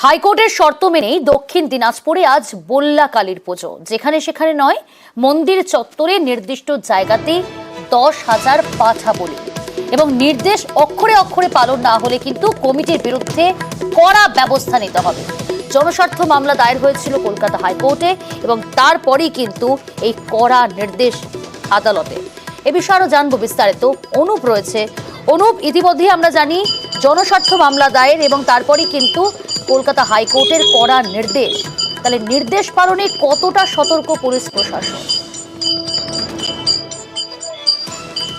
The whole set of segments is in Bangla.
হাইকোর্টের শর্ত মেনেই দক্ষিণ দিনাজপুরে আজ বল্লা কালীর পুজো, যেখানে সেখানে নয়, মন্দির চত্বরে নির্দিষ্ট জায়গাতেই 10,000 পাঠা বলি এবং নির্দেশ অক্ষরে অক্ষরে পালন না হলে কিন্তু কমিটির বিরুদ্ধে কড়া ব্যবস্থা নিতে হবে। জনস্বার্থ মামলা দায়ের হয়েছিল কলকাতা হাইকোর্টে এবং তারপরেই কিন্তু এই কড়া নির্দেশ আদালতে। এ বিষয়ে আরো জানবো বিস্তারিত। অনুপ রয়েছে। অনুপ, ইতিমধ্যে আমরা জানি জনস্বার্থ মামলা দায়ের এবং তারপরেই কিন্তু কলকাতা হাইকোর্টের কড়া নির্দেশ। তাহলে নির্দেশ পালনে কতটা সতর্ক পুলিশ প্রশাসন?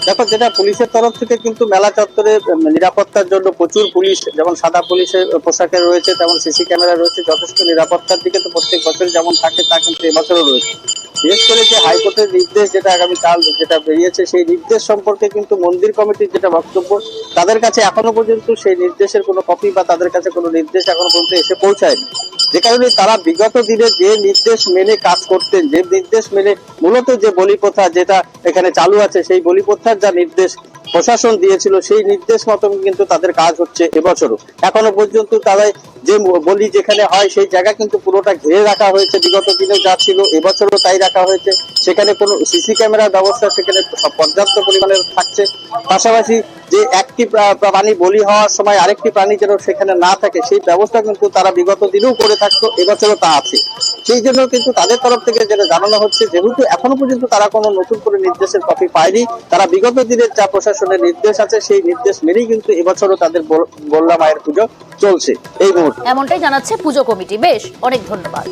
দেখো, যেটা পুলিশের তরফ থেকে কিন্তু মেলা চত্বরে নিরাপত্তার জন্য প্রচুর পুলিশ, যেমন সাদা পুলিশের পোশাকে রয়েছে, তেমন সিসি ক্যামেরা রয়েছে। যথেষ্ট নিরাপত্তার দিকে তো প্রত্যেক বছর যেমন থাকে তা কিন্তু এবছরও রয়েছে। বিশেষ করে যে হাইকোর্টের নির্দেশ যেটা আগামীকাল যেটা বেরিয়েছে, সেই নির্দেশ সম্পর্কে কিন্তু মন্দির কমিটির যেটা বক্তব্য, তাদের কাছে এখনো পর্যন্ত সেই নির্দেশের কোনো কপি বা তাদের কাছে কোনো নির্দেশ এখনো পর্যন্ত এসে পৌঁছায়নি। যে কারণে তারা বিগত দিনে যে নির্দেশ মেনে কাজ করতেন, যে নির্দেশ মেনে মূলত যে বলি প্রথা যেটা এখানে চালু আছে, সেই বলি প্রথার যা নির্দেশ প্রশাসন দিয়েছিল, সেই নির্দেশ মতন কিন্তু তাদের কাজ হচ্ছে এবছরও। এখনো পর্যন্ত তারা যে বলি যেখানে হয় সেই জায়গা কিন্তু পুরোটা ঘিরে রাখা হয়েছে। বিগত দিনে যা ছিল এবছরও তাই রাখা হয়েছে। সেখানে কোনো সিসি ক্যামেরার ব্যবস্থা সেখানে পর্যাপ্ত পরিমাণে থাকছে। পাশাপাশি যে একটি প্রাণী বলি হওয়ার সময় আরেকটি প্রাণী যেন সেখানে না থাকে, সেই ব্যবস্থা কিন্তু তারা বিগত দিনেও করে থাকতো, এবছরও তা আছে। সেই জন্য কিন্তু তাদের তরফ থেকে যেটা জানানো হচ্ছে, যেহেতু এখনো পর্যন্ত তারা কোনো নতুন করে নির্দেশের কপি পায়নি, তারা বিগত দিনের যা প্রশাসনের নির্দেশ আছে সেই নির্দেশ মেনেই কিন্তু এবছরও তাদের বল্লা মায়ের পুজো চলছে এই মুহূর্তে। এমনটাই জানাচ্ছে পুজো কমিটি। বেশ, অনেক ধন্যবাদ।